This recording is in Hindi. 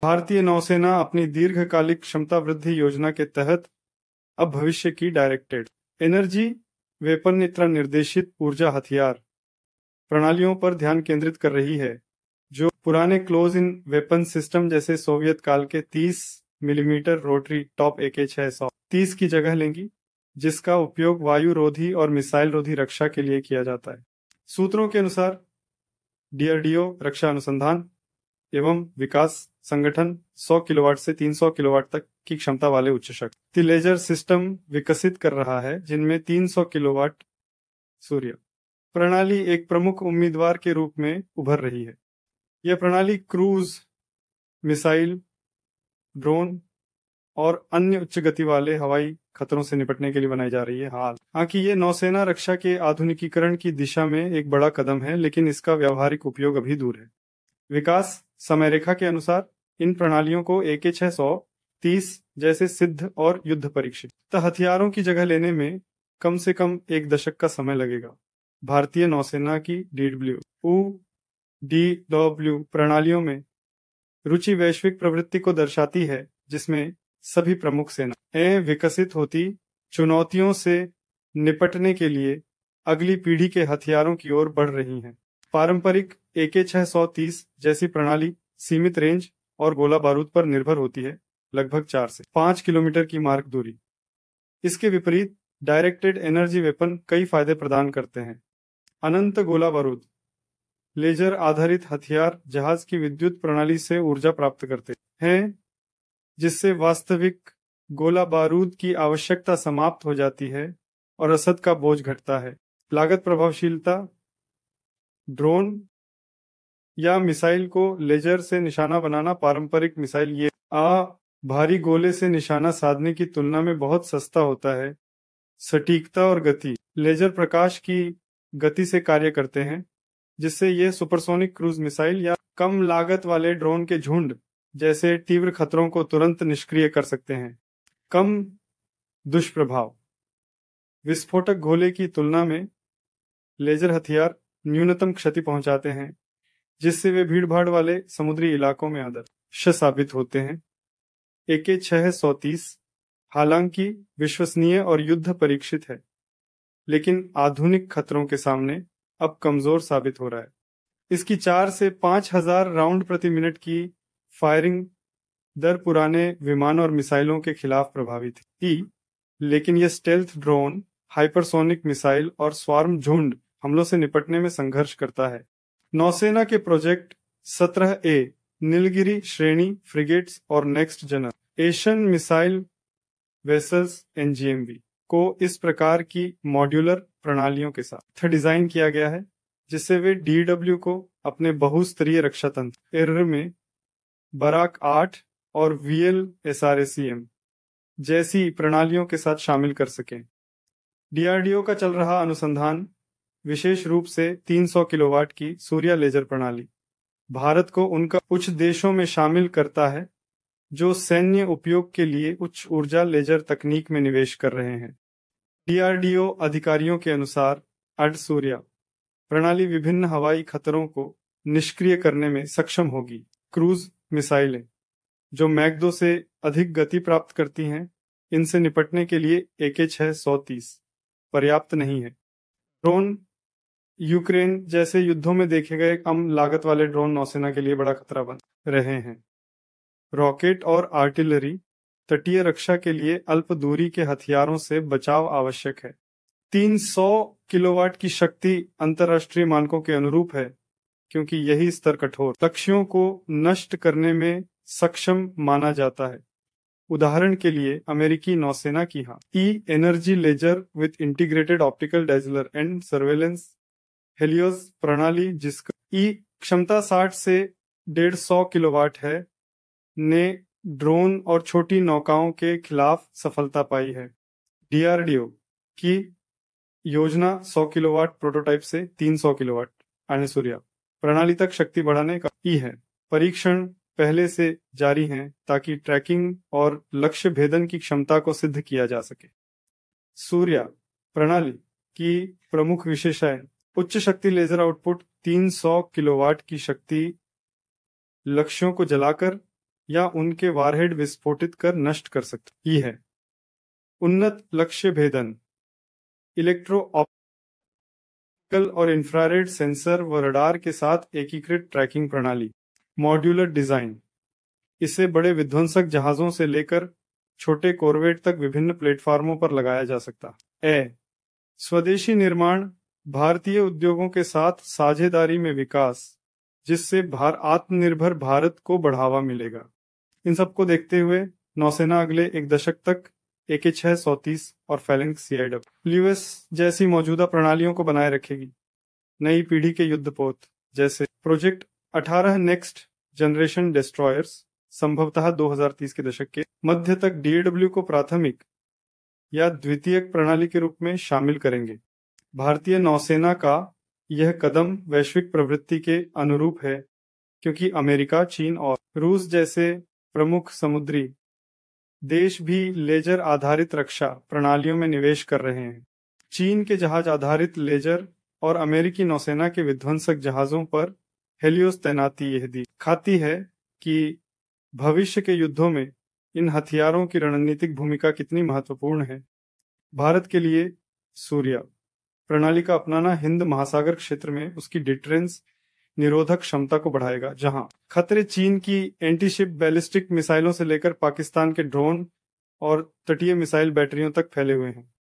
भारतीय नौसेना अपनी दीर्घकालिक क्षमता वृद्धि योजना के तहत अब भविष्य की डायरेक्टेड एनर्जी वेपन निर्देशित ऊर्जा हथियार प्रणालियों पर ध्यान केंद्रित कर रही है, जो पुराने क्लोज इन वेपन सिस्टम जैसे सोवियत काल के 30 मिलीमीटर रोटरी टॉप AK-630 की जगह लेंगी, जिसका उपयोग वायु रोधी और मिसाइल रोधी रक्षा के लिए किया जाता है। सूत्रों के अनुसार DRDO रक्षा अनुसंधान एवं विकास संगठन 100 किलोवाट से 300 किलोवाट तक की क्षमता वाले उच्च शक्ति लेजर सिस्टम विकसित कर रहा है, जिनमें 300 किलोवाट सूर्य प्रणाली एक प्रमुख उम्मीदवार के रूप में उभर रही है। यह प्रणाली क्रूज मिसाइल, ड्रोन और अन्य उच्च गति वाले हवाई खतरों से निपटने के लिए बनाई जा रही है। हालांकि ये नौसेना रक्षा के आधुनिकीकरण की दिशा में एक बड़ा कदम है, लेकिन इसका व्यावहारिक उपयोग अभी दूर है। विकास समय रेखा के अनुसार इन प्रणालियों को AK-630 जैसे सिद्ध और युद्ध परीक्षित हथियारों की जगह लेने में कम से कम 1 दशक का समय लगेगा। भारतीय नौसेना की DW प्रणालियों में रुचि वैश्विक प्रवृत्ति को दर्शाती है, जिसमें सभी प्रमुख सेनाएं विकसित होती चुनौतियों से निपटने के लिए अगली पीढ़ी के हथियारों की ओर बढ़ रही हैं। पारंपरिक AK-630 जैसी प्रणाली सीमित रेंज और गोला बारूद पर निर्भर होती है, लगभग 4 से 5 किलोमीटर की मार्क दूरी। इसके विपरीत डायरेक्टेड एनर्जी वेपन कई फायदे प्रदान करते हैं। अनंत गोला बारूद लेजर आधारित हथियार जहाज की विद्युत प्रणाली से ऊर्जा प्राप्त करते हैं, जिससे वास्तविक गोला बारूद की आवश्यकता समाप्त हो जाती है और रसद का बोझ घटता है। लागत प्रभावशीलता ड्रोन या मिसाइल को लेजर से निशाना बनाना पारंपरिक मिसाइल ये भारी गोले से निशाना साधने की तुलना में बहुत सस्ता होता है। सटीकता और गति लेजर प्रकाश की गति से कार्य करते हैं, जिससे ये सुपरसोनिक क्रूज मिसाइल या कम लागत वाले ड्रोन के झुंड जैसे तीव्र खतरों को तुरंत निष्क्रिय कर सकते हैं। कम दुष्प्रभाव विस्फोटक गोले की तुलना में लेजर हथियार न्यूनतम क्षति पहुंचाते हैं, जिससे वे भीड़भाड़ वाले समुद्री इलाकों में आदर्श साबित होते हैं। AK-630 हालांकि विश्वसनीय और युद्ध परीक्षित है, लेकिन आधुनिक खतरों के सामने अब कमजोर साबित हो रहा है। इसकी 4 से 5,000 राउंड प्रति मिनट की फायरिंग दर पुराने विमान और मिसाइलों के खिलाफ प्रभावी थी, लेकिन यह स्टेल्थ ड्रोन, हाइपरसोनिक मिसाइल और स्वार्म झुंड हमलों से निपटने में संघर्ष करता है। नौसेना के प्रोजेक्ट 17A नीलगिरी श्रेणी फ्रिगेट्स और next generation missile vessels NGMV को इस प्रकार की मॉड्यूलर प्रणालियों के साथ डिजाइन किया गया है, जिससे वे DW को अपने बहुस्तरीय रक्षा तंत्र में बराक 8 और VLSRACM जैसी प्रणालियों के साथ शामिल कर सकें। DRDO का चल रहा अनुसंधान विशेष रूप से 300 किलोवाट की सूर्य लेजर प्रणाली भारत को उनका कुछ देशों में शामिल करता है, जो सैन्य उपयोग के लिए उच्च ऊर्जा लेजर तकनीक में निवेश कर रहे हैं। DRDO अधिकारियों के अनुसार सूर्य प्रणाली विभिन्न हवाई खतरों को निष्क्रिय करने में सक्षम होगी। क्रूज मिसाइलें, जो मैक 2 से अधिक गति प्राप्त करती हैं, इनसे निपटने के लिए AK-630 पर्याप्त नहीं है। ड्रोन यूक्रेन जैसे युद्धों में देखे गए कम लागत वाले ड्रोन नौसेना के लिए बड़ा खतरा बन रहे हैं। रॉकेट और आर्टिलरी तटीय रक्षा के लिए अल्प दूरी के हथियारों से बचाव आवश्यक है। 300 किलोवाट की शक्ति अंतर्राष्ट्रीय मानकों के अनुरूप है, क्योंकि यही स्तर कठोर लक्ष्यों को नष्ट करने में सक्षम माना जाता है। उदाहरण के लिए अमेरिकी नौसेना की energy laser with integrated optical dazzler and surveillance Helios प्रणाली, जिसका क्षमता 60 से 150 किलोवाट है, ने ड्रोन और छोटी नौकाओं के खिलाफ सफलता पाई है। DRDO की योजना 100 किलोवाट प्रोटोटाइप से 300 किलोवाट सूर्य प्रणाली तक शक्ति बढ़ाने का है। परीक्षण पहले से जारी हैं, ताकि ट्रैकिंग और लक्ष्य भेदन की क्षमता को सिद्ध किया जा सके। सूर्य प्रणाली की प्रमुख विशेषताएं: उच्च शक्ति लेजर आउटपुट, 300 किलोवाट की शक्ति लक्ष्यों को जलाकर या उनके वारहेड विस्फोटित कर नष्ट कर सकती है। उन्नत लक्ष्य भेदन, इलेक्ट्रो ऑप्टिकल और इंफ्रारेड सेंसर व रडार के साथ एकीकृत ट्रैकिंग प्रणाली। मॉड्यूलर डिजाइन, इसे बड़े विध्वंसक जहाजों से लेकर छोटे कॉरवेट तक विभिन्न प्लेटफार्मों पर लगाया जा सकता है। स्वदेशी निर्माण, भारतीय उद्योगों के साथ साझेदारी में विकास, जिससे आत्मनिर्भर भारत को बढ़ावा मिलेगा। इन सबको देखते हुए नौसेना अगले एक दशक तक AK-6 और फैलेंक्स CIW जैसी मौजूदा प्रणालियों को बनाए रखेगी। नई पीढ़ी के युद्धपोत जैसे प्रोजेक्ट 18 नेक्स्ट जनरेशन डिस्ट्रॉयर्स संभवतः 2030 के दशक के मध्य तक DAW को प्राथमिक या द्वितीयक प्रणाली के रूप में शामिल करेंगे। भारतीय नौसेना का यह कदम वैश्विक प्रवृत्ति के अनुरूप है, क्योंकि अमेरिका, चीन और रूस जैसे प्रमुख समुद्री देश भी लेजर आधारित रक्षा प्रणालियों में निवेश कर रहे हैं। चीन के जहाज आधारित लेजर और अमेरिकी नौसेना के विध्वंसक जहाजों पर हेलियोस तैनाती यह दिखाती है कि भविष्य के युद्धों में इन हथियारों की रणनीतिक भूमिका कितनी महत्वपूर्ण है। भारत के लिए सूर्य प्रणाली का अपनाना हिंद महासागर क्षेत्र में उसकी डिटरेंस निरोधक क्षमता को बढ़ाएगा, जहां खतरे चीन की एंटीशिप बैलिस्टिक मिसाइलों से लेकर पाकिस्तान के ड्रोन और तटीय मिसाइल बैटरियों तक फैले हुए हैं।